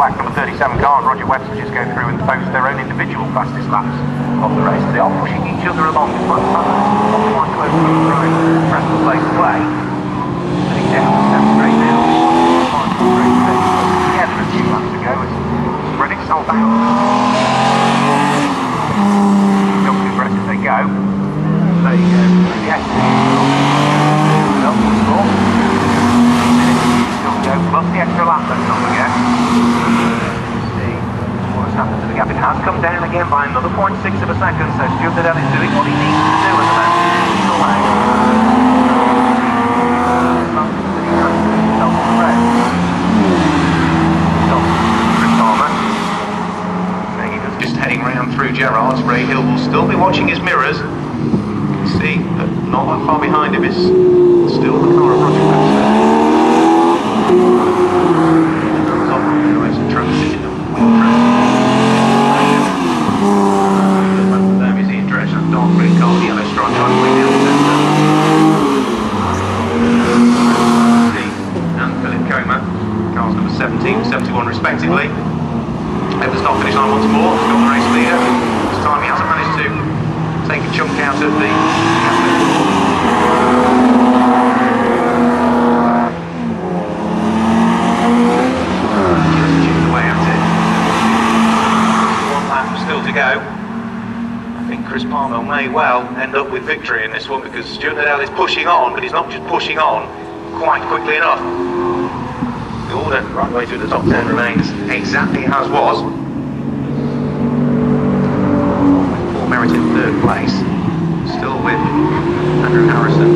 black number 37 car and Roger Webster just go through and post their own individual fastest laps of the race. They are pushing each other along despite the fact that it's not quite close to the road. Rest of the place away. Sitting down the step straight now. Yeah, there's a few laps to go. It's spread itself out. Not too aggressive they go. There you go. Yes. Well, once more. Plus the extra lap, let's not forget. See what's happened to the gap. It has come down again by another 0.6 of a second, so Stuart Liddell is doing what he needs to do at the moment. He's away. Just heading round through Gerrard's. Ray Hill will still be watching his mirrors. You can see that not that far behind him is still the car of Roger Webster. Cars number 17, 71 respectively. Over the start finish line once more, he's got the race leader. This time he hasn't managed to take a chunk out of the just chipped away at it. One lap still to go. I think Chris Palmer may well end up with victory in this one because Stuart Liddell is pushing on, but he's not just pushing on quite quickly enough. The order right the way through the top 10 remains exactly as was. Paul Merritt in third place, still with Andrew Harrison.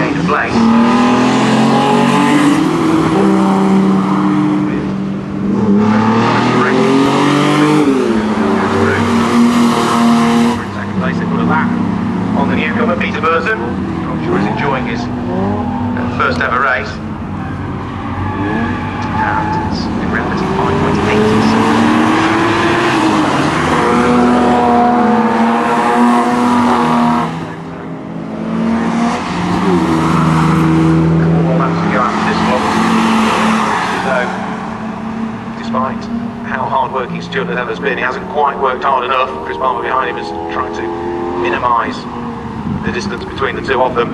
Gained a place. In second place, they put a lap on the newcomer, Peter Burton. I'm sure he's enjoying his first ever race. And it's in reality 5.8 seconds. Couple more laps to go after this one. So, despite how hard working Stuart Liddell has been, he hasn't quite worked hard enough. Chris Palmer behind him is trying to minimise the distance between the two of them.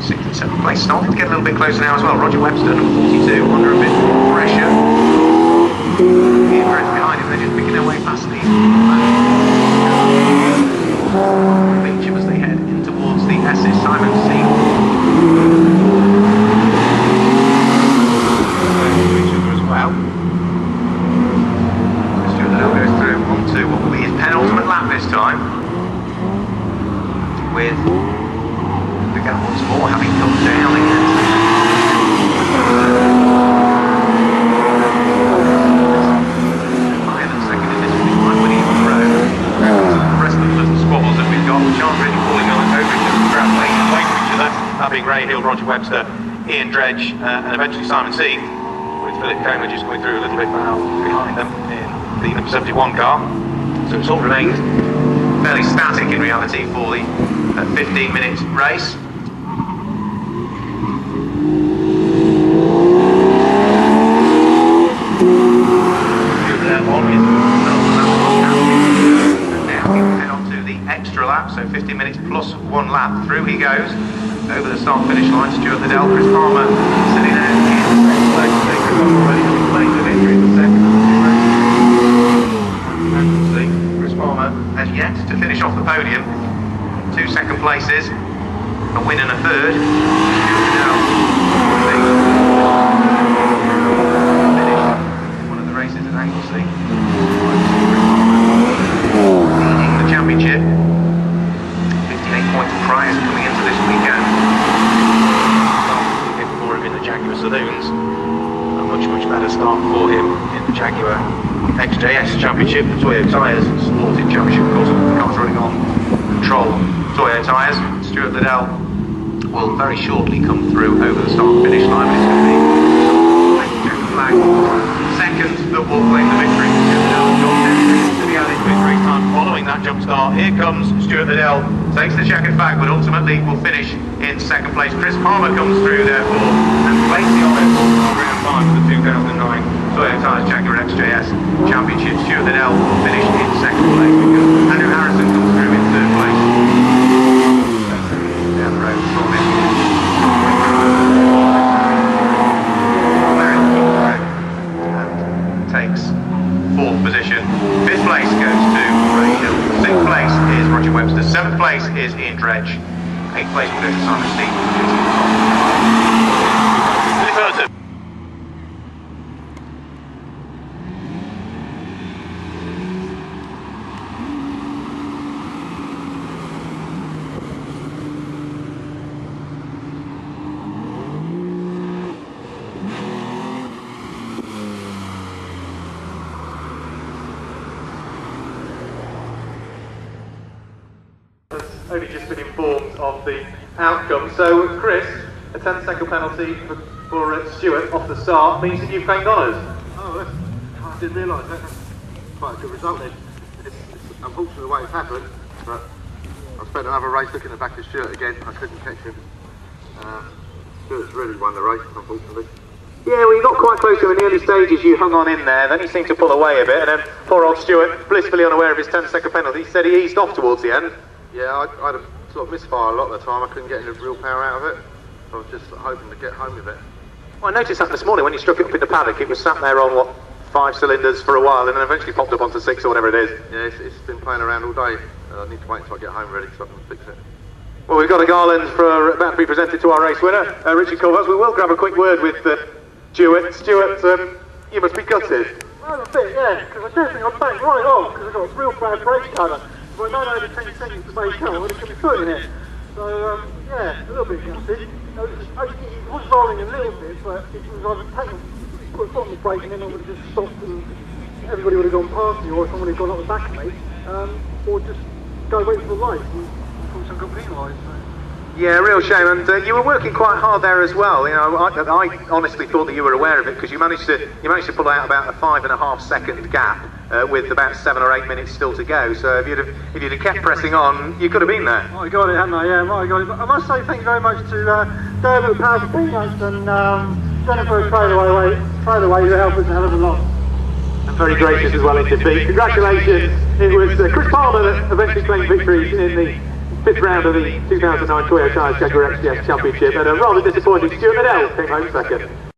Sixth and seventh place starting to get a little bit closer now as well. Roger Webster, number 42, under a bit more pressure. Ian Grant's behind him, they're just picking their way past the feature as they head in towards the S's. Simon C. Each other as well. Goes through onto what will be his penultimate lap this time, with the gap once more having come down again. Higher than second in this one, he's quite winning on the road. The rest of the little squabbles that we've got, which aren't really pulling on over each other, perhaps laying away from each other, that being Ray Hill, Roger Webster, Ian Dredge, and eventually Simon C, with Philip Comer just going through a little bit behind them in the number 71 car. So it's all remained fairly static in reality for the 15-minute race. And now he will head on to the extra lap, so 50 minutes plus one lap. Through he goes over the start finish line. Stuart Liddell, Chris Palmer sitting there in the second place. Chris Palmer already having played with victory in the second. Chris Palmer has yet to finish off the podium. 2 second places, a win and a third. Finish one of the races at Anglesey. Leading the championship. 58 points prize coming into this weekend. A bit for him in the Jaguar Saloons. A much better start for him in the Jaguar XJS Championship, the Toyo Tyres Sporting Championship. Of course, the car's running on Control Toyo Tyres. Stuart Liddell will very shortly come through over the start finish line, but it's going to be check the flag second that will claim the victory. Stuart Liddell has got 10 seconds to be added to his race time following that jump start. Here comes Stuart Liddell takes the checkered flag, but ultimately will finish in second place. Chris Palmer comes through, therefore, and plays the honours of round 5 of the 2009 Toyota JEC XJS Championship. Stuart Liddell will finish in second place because Andrew Harrison comes through in third place. Down the road from him. And takes fourth position. Fifth place goes to Ray Hill. Sixth place is Roger Webster. Seventh place is Ian Dredge. Eighth place will go to Simon Steve. Only just been informed of the outcome. So, Chris, a 10-second penalty for Stuart off the start means that you've claimed honours. Oh, I didn't realise that. That's quite a good result then. It's unfortunate the way it's happened, but I spent another race looking at the back of Stuart again. I couldn't catch him. Stuart's really won the race, unfortunately. Yeah, well, you got quite close to him in the early stages. You hung on in there, then he seemed to pull away a bit, and then poor old Stuart, blissfully unaware of his 10-second penalty, said he eased off towards the end. Yeah, I'd have sort of misfire a lot of the time. I couldn't get any real power out of it. I was just hoping to get home with it. Well, I noticed that this morning when you struck it up in the paddock, it was sat there on, what, 5 cylinders for a while, and then eventually popped up onto 6 or whatever it is. Yeah, it's been playing around all day. I need to wait until I get home ready so I can fix it. Well, we've got a garland about to be presented to our race winner, Richard Corvus. We will grab a quick word with Stuart. Stuart, you must be gutted. Well, a bit, yeah, because I do think I'm back right on, because I've got a real bad brake colour. But I know over 10 seconds to make up, I would have got my foot in it. So, yeah, a little bit gutted. It was rolling a little bit, but it was either put a foot on the brake and then I would have just stopped and everybody would have gone past me, or someone had gone up the back of me, or just go wait for the light and put some good penalised. Yeah, real shame, and you were working quite hard there as well. You know, I honestly thought that you were aware of it because you managed to pull out about a 5.5 second gap with about 7 or 8 minutes still to go. So if you'd have kept pressing on, you could have been there. I got it, hadn't I? Yeah, I got it. But I must say thank you very much to David Power for Peanuts and Jennifer Trailerway who helped us a hell of a lot. And very gracious as well in defeat. Congratulations! It was Chris Palmer that eventually claimed victory in the 5th round of the 2009 Toyota JEC XJS Championship, and a rather disappointing Stuart Liddell came home second.